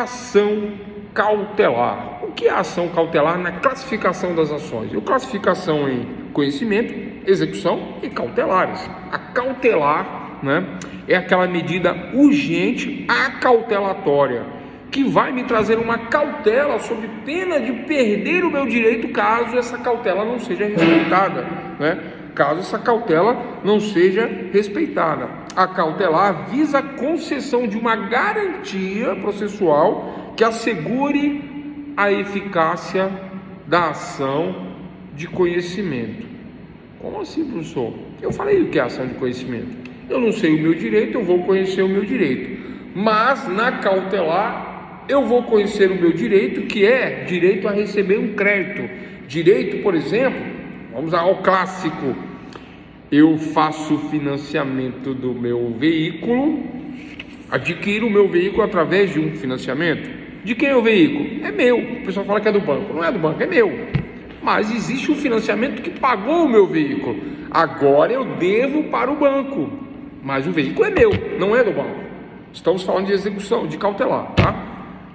ação cautelar. O que é ação cautelar na classificação das ações? Eu classificação em conhecimento, execução e cautelares. A cautelar, né, é aquela medida urgente acautelatória, que vai me trazer uma cautela sob pena de perder o meu direito caso essa cautela não seja respeitada, né? Caso essa cautela não seja respeitada. A cautelar visa a concessão de uma garantia processual que assegure a eficácia da ação de conhecimento. Como assim, professor? Eu falei o que é ação de conhecimento. Eu não sei o meu direito, eu vou conhecer o meu direito. Mas na cautelar, eu vou conhecer o meu direito, que é direito a receber um crédito. Direito, por exemplo, vamos ao clássico. Eu faço financiamento do meu veículo, adquiro o meu veículo através de um financiamento. De quem é o veículo? É meu. O pessoal fala que é do banco. Não é do banco, é meu. Mas existe um financiamento que pagou o meu veículo. Agora eu devo para o banco. Mas o veículo é meu, não é do banco. Estamos falando de execução, de cautelar, tá?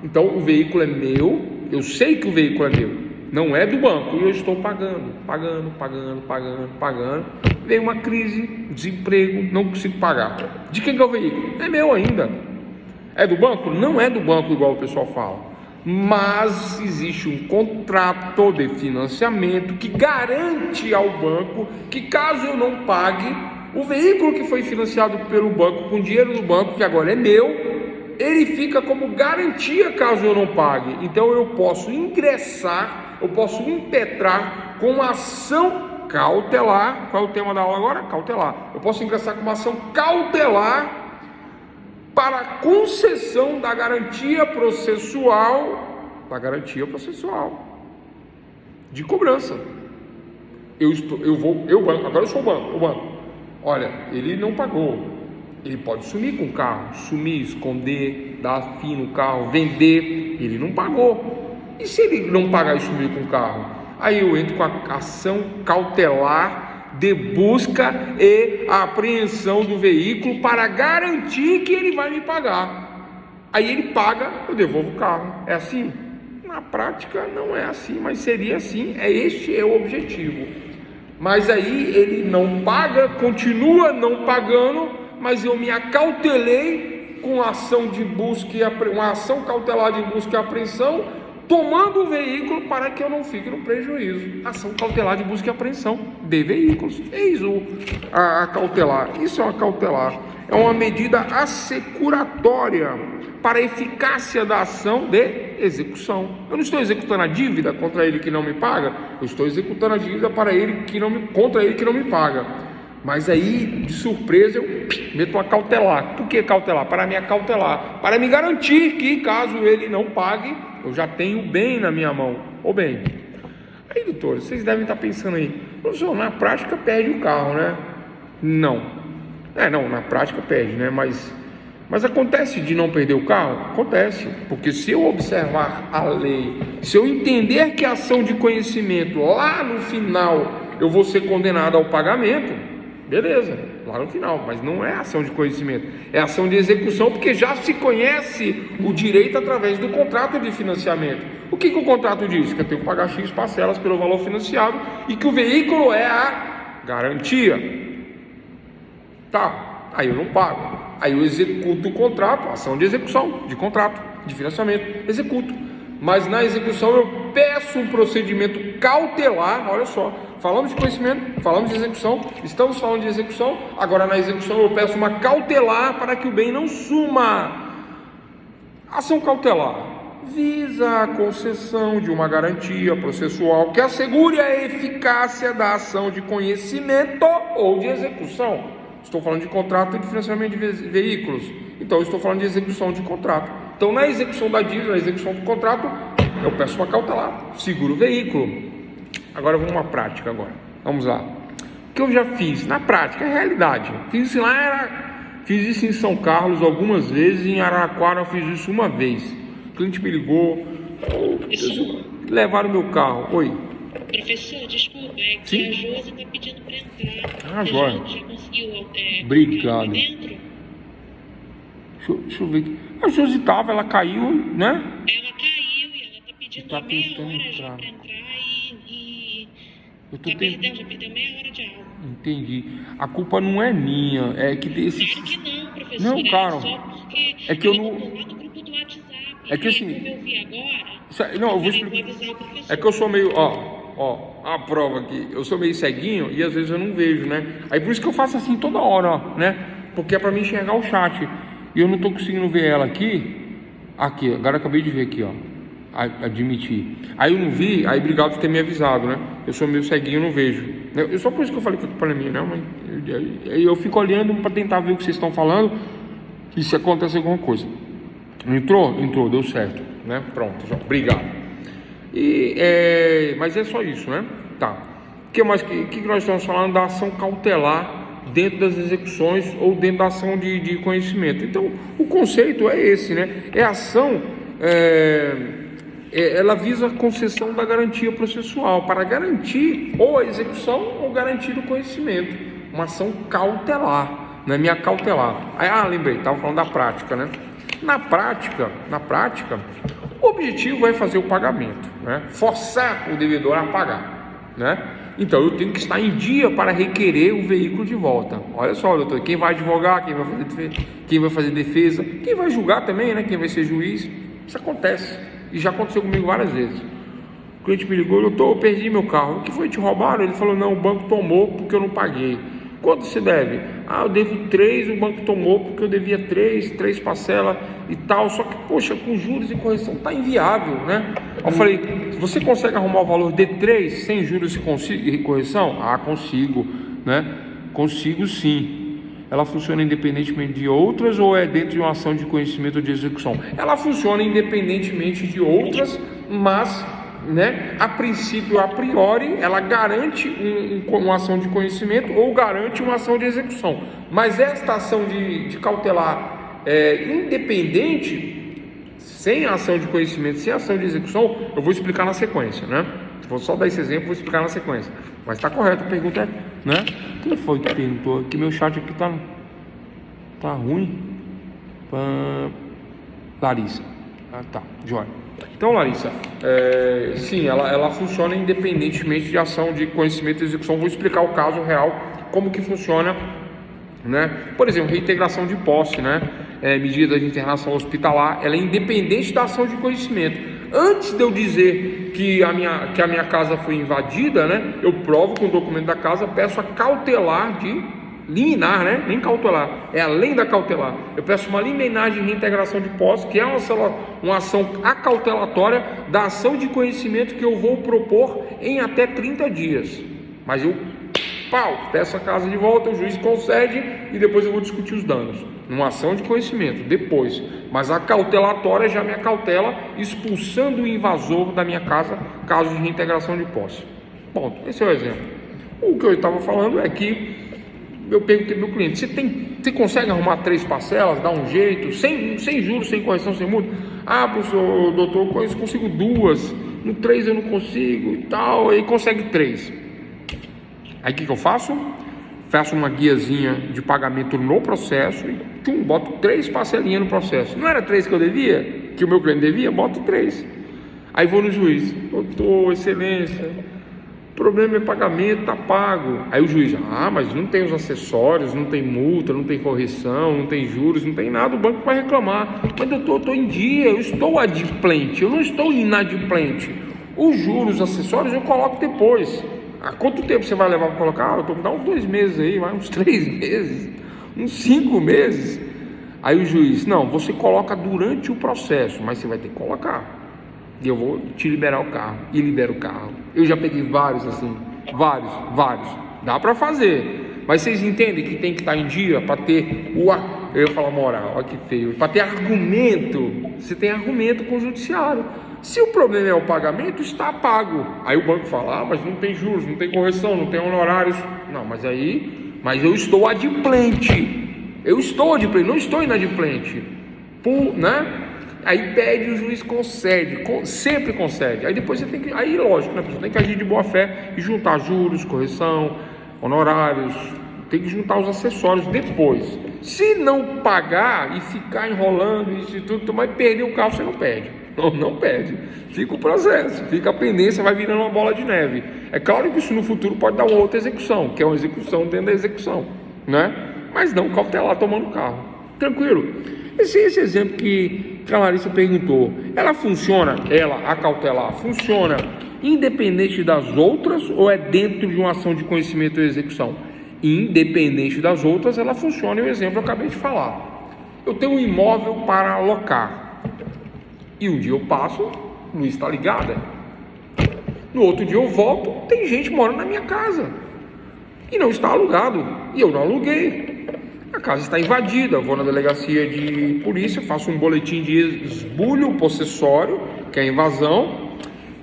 Então o veículo é meu, eu sei que o veículo é meu, não é do banco, e eu estou pagando. Vem uma crise, desemprego, não consigo pagar. De quem que é o veículo? É meu ainda. É do banco? Não é do banco igual o pessoal fala. Mas existe um contrato de financiamento que garante ao banco que caso eu não pague, o veículo que foi financiado pelo banco com dinheiro do banco, que agora é meu, ele fica como garantia caso eu não pague. Então eu posso ingressar, eu posso impetrar com uma ação cautelar. Qual é o tema da aula agora? Cautelar. Eu posso ingressar com uma ação cautelar para a concessão da garantia processual, de cobrança. Agora eu sou o banco. Olha, ele não pagou. Ele pode sumir com o carro, esconder, dar fim no carro, vender. Ele não pagou. E se ele não pagar e sumir com o carro? Aí eu entro com a ação cautelar de busca e apreensão do veículo para garantir que ele vai me pagar. Aí ele paga, eu devolvo o carro. É assim? Na prática não é assim, mas seria assim. Este é o objetivo. Mas aí ele não paga, continua não pagando, mas eu me acautelei com ação de busca uma ação cautelar de busca e apreensão, tomando o veículo para que eu não fique no prejuízo. Ação cautelar de busca e apreensão de veículos. Eis a cautelar. Isso é uma cautelar. É uma medida assecuratória para a eficácia da ação de execução. Eu não estou executando a dívida contra ele que não me paga, eu estou executando a dívida contra ele que não me paga. Mas aí, de surpresa, eu meto uma cautelar. Por que cautelar? Para me acautelar, para me garantir que, caso ele não pague, eu já tenho bem na minha mão. Ou bem, aí, doutor, vocês devem estar pensando aí, professor, na prática perde o carro, né? Não, na prática perde, né? Mas acontece de não perder o carro? Acontece, porque se eu observar a lei, se eu entender que a ação de conhecimento, lá no final, eu vou ser condenado ao pagamento, beleza, lá no final, mas não é ação de conhecimento, é ação de execução, porque já se conhece o direito através do contrato de financiamento. O que o contrato diz? Que eu tenho que pagar X parcelas pelo valor financiado e que o veículo é a garantia. Tá, aí eu não pago, aí eu executo o contrato, ação de execução, de contrato, de financiamento, executo. Mas na execução eu peço um procedimento cautelar. Olha só, falamos de conhecimento, falamos de execução, estamos falando de execução. Agora na execução eu peço uma cautelar para que o bem não suma. Ação cautelar visa a concessão de uma garantia processual que assegure a eficácia da ação de conhecimento ou de execução. Estou falando de contrato de financiamento de veículos, então estou falando de execução de contrato. Então na execução da dívida, na execução do contrato, eu peço uma cautelar, seguro o veículo. Agora vamos à prática agora. Vamos lá. O que eu já fiz na prática, é realidade. Fiz isso em São Carlos algumas vezes, em Araraquara eu fiz isso uma vez. O cliente me ligou, levaram meu carro. Oi. Professor, desculpa, é que Sim? a Josi está pedindo para entrar. Ah, Josi. Já conseguiu Obrigado. dentro? Deixa eu ver aqui. A Josi tava, ela caiu, né? Ela caiu e ela tá pedindo Tá há meia tentando hora já entrar. pra entrar e Eu tô já perdeu meia hora de aula. Entendi. A culpa não é minha, é que desse. Claro que não, professor. Não, cara. Só porque É que eu ela não. botou lá no grupo do WhatsApp. É que E assim. como eu vi agora, Não, eu vou falei, explicar. avisar o professor. É que eu sou meio, a prova aqui. Eu sou meio ceguinho e às vezes eu não vejo, né? Aí por isso que eu faço assim toda hora, ó, né? Porque é pra mim enxergar o chat. E eu não tô conseguindo ver ela aqui. Aqui, agora eu acabei de ver aqui, ó. Admitir. Aí eu não vi, aí obrigado por ter me avisado, né? Eu sou meio ceguinho, eu não vejo. Só por isso que eu falei que a culpa não é minha, né? Mas eu fico olhando para tentar ver o que vocês estão falando e se acontece alguma coisa. Entrou? Entrou, deu certo, né? Pronto, já. Obrigado. Mas é só isso, né? Tá. O que mais que nós estamos falando da ação cautelar dentro das execuções ou dentro da ação de conhecimento? Então, o conceito é esse, né? É ação. Ela visa a concessão da garantia processual para garantir ou a execução ou garantir o conhecimento, uma ação cautelar, não é minha cautelar. Lembrei, estava falando da prática, né? Na prática, o objetivo é fazer o pagamento, né? Forçar o devedor a pagar, né? Então eu tenho que estar em dia para requerer o veículo de volta. Olha só, doutor, quem vai advogar, quem vai fazer defesa, quem vai julgar também, né? Quem vai ser juiz, isso acontece. E já aconteceu comigo várias vezes. O cliente me ligou, eu perdi meu carro. O que foi? Te roubaram? Ele falou, não, o banco tomou porque eu não paguei. Quanto você deve? Eu devo 3, o banco tomou porque eu devia 3 parcelas e tal. Só que, poxa, com juros e correção tá inviável, né? Eu falei, você consegue arrumar o valor de 3 sem juros e correção? Consigo, né? Consigo sim. Ela funciona independentemente de outras ou é dentro de uma ação de conhecimento ou de execução? Ela funciona independentemente de outras, mas, né, a princípio, a priori, ela garante uma ação de conhecimento ou garante uma ação de execução. Mas esta ação de cautelar independente, sem ação de conhecimento, sem ação de execução, eu vou explicar na sequência, né? Vou só dar esse exemplo, vou explicar na sequência. Mas está correto a pergunta, né? Quem foi que perguntou? Que meu chat aqui tá ruim. Larissa. Tá, joia. Então, Larissa, sim, ela funciona independentemente de ação de conhecimento e execução. Vou explicar o caso real, como que funciona, né? Por exemplo, reintegração de posse, né? Medida de internação hospitalar, ela é independente da ação de conhecimento. Antes de eu dizer que a minha casa foi invadida, né, eu provo com o documento da casa, peço a cautelar de liminar, né, nem cautelar, é além da cautelar. Eu peço uma liminar de reintegração de posse, que é uma ação acautelatória da ação de conhecimento que eu vou propor em até 30 dias. Mas eu peço a casa de volta, o juiz concede e depois eu vou discutir os danos. Numa ação de conhecimento, depois. Mas a cautelatória já me acautela, expulsando o invasor da minha casa, caso de reintegração de posse. Ponto. Esse é o exemplo. O que eu estava falando é que eu perguntei ao meu cliente, você consegue arrumar 3 parcelas, dar um jeito, sem juros, sem correção, sem multa? Professor, doutor, eu consigo 2, no 3 eu não consigo e tal, aí consegue 3. Aí o que eu faço? Faço uma guiazinha de pagamento no processo e boto 3 parcelinhas no processo. Não era 3 que eu devia? Que o meu cliente devia? Boto 3. Aí vou no juiz. Doutor, excelência, o problema é pagamento, tá pago. Aí o juiz, mas não tem os acessórios, não tem multa, não tem correção, não tem juros, não tem nada, o banco vai reclamar. Mas doutor, eu estou em dia, eu estou adimplente, eu não estou inadimplente. Os juros, os acessórios eu coloco depois. Quanto tempo você vai levar para colocar? Eu estou dando uns 2 meses aí, uns 3 meses, uns 5 meses. Aí o juiz, não, você coloca durante o processo, mas você vai ter que colocar. E eu vou te liberar o carro. E libero o carro. Eu já peguei vários assim, vários. Dá para fazer. Mas vocês entendem que tem que estar em dia para ter eu ia falar moral, olha que feio. Para ter argumento, você tem argumento com o judiciário. Se o problema é o pagamento, está pago. Aí o banco fala, mas não tem juros, não tem correção, não tem honorários. Não, mas eu estou adimplente. Eu estou adimplente, não estou inadimplente. Né? Aí pede, o juiz concede, sempre concede. Aí depois você tem que, aí lógico, né? Você tem que agir de boa fé e juntar juros, correção, honorários. Tem que juntar os acessórios depois. Se não pagar e ficar enrolando isso e tudo, mas perder o carro você não perde. Não perde. Fica o processo, fica a pendência, vai virando uma bola de neve. É claro que isso no futuro pode dar uma outra execução, que é uma execução dentro da execução, né? Mas não cautelar tomando o carro. Tranquilo? Esse exemplo que a Larissa perguntou, ela funciona, a cautelar, funciona independente das outras ou é dentro de uma ação de conhecimento e execução? Independente das outras, ela funciona, e o exemplo eu acabei de falar. Eu tenho um imóvel para alocar, e um dia eu passo, Luiz está ligada. No outro dia eu volto, tem gente morando na minha casa, e não está alugado, e eu não aluguei. A casa está invadida, eu vou na delegacia de polícia, faço um boletim de esbulho possessório, que é invasão,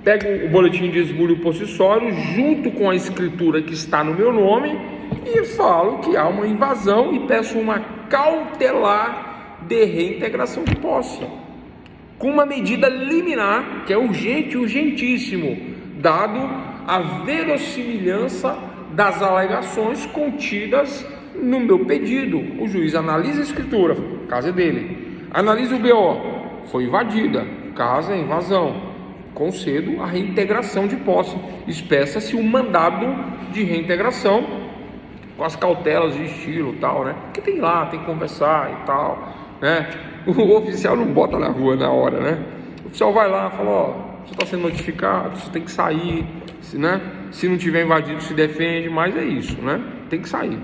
pego o boletim de esbulho possessório junto com a escritura que está no meu nome e falo que há uma invasão e peço uma cautelar de reintegração de posse, com uma medida liminar, que é urgente, urgentíssimo, dado a verossimilhança das alegações contidas no meu pedido. O juiz analisa a escritura, casa é dele, analisa o BO, foi invadida, casa é invasão, concedo a reintegração de posse, espeça-se um mandado de reintegração com as cautelas de estilo e tal, né? Porque tem lá, tem que conversar e tal, né? O oficial não bota na rua na hora, né? O oficial vai lá e fala, ó, você está sendo notificado, você tem que sair, né? Se não tiver invadido, se defende, mas é isso, né? Tem que sair,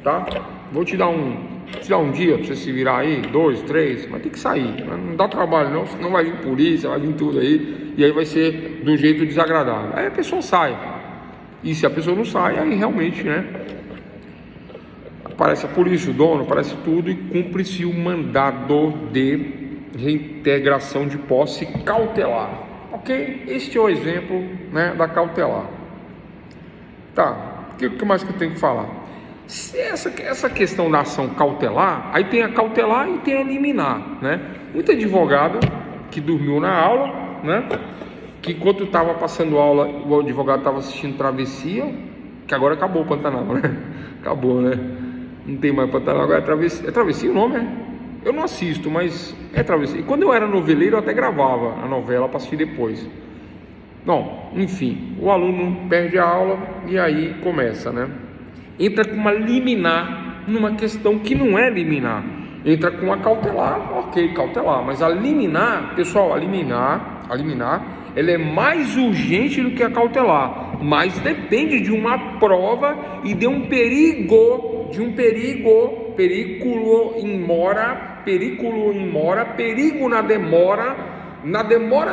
tá? Vou te dar um dia para você se virar aí, 2, 3, mas tem que sair, não dá trabalho não, senão vai vir polícia, vai vir tudo aí, e aí vai ser de um jeito desagradável. Aí a pessoa sai, e se a pessoa não sai, aí realmente, né, aparece a polícia, o dono, aparece tudo e cumpre-se o mandado de reintegração de posse cautelar, ok? Este é o exemplo, né, da cautelar. Tá, o que mais que eu tenho que falar? Essa questão da ação cautelar, aí tem a cautelar e tem a liminar, né? Muito advogado que dormiu na aula, né? Que enquanto estava passando aula, o advogado estava assistindo Travessia, que agora acabou o Pantanal, né? Acabou, né? Não tem mais Pantanal, agora é Travessia. É Travessia o nome, é? Eu não assisto, mas é Travessia. E quando eu era noveleiro, eu até gravava a novela para assistir depois. Bom, enfim, o aluno perde a aula e aí começa, né? Entra com uma liminar numa questão que não é liminar. Entra com uma cautelar, ok, cautelar, mas a liminar, pessoal, a liminar, ela é mais urgente do que a cautelar, mas depende de uma prova e de um perigo em mora, perigo na demora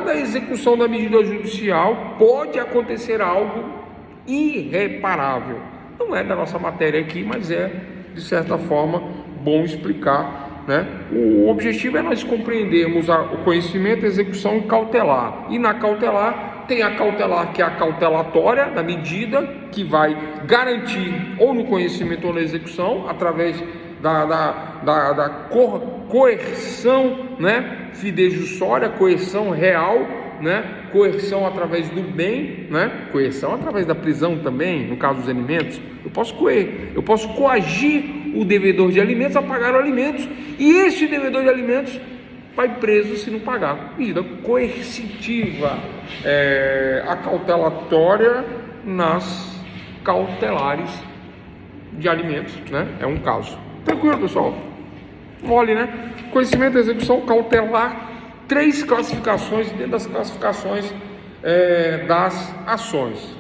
da execução da medida judicial, pode acontecer algo irreparável. Não é da nossa matéria aqui, mas é, de certa forma, bom explicar, né? O objetivo é nós compreendermos o conhecimento, a execução e cautelar. E na cautelar, tem a cautelar, que é a cautelatória da medida, que vai garantir ou no conhecimento ou na execução, através da coerção, né? Fidejussória, coerção real, né? Coerção através do bem, né? Coerção através da prisão também, no caso dos alimentos. Eu posso coagir o devedor de alimentos a pagar os alimentos, e este devedor de alimentos vai preso se não pagar. Medida coercitiva, a cautelatória nas cautelares de alimentos, né? É um caso. Tranquilo, pessoal? Mole, né? Conhecimento, execução, cautelar. 3 classificações dentro das classificações das ações.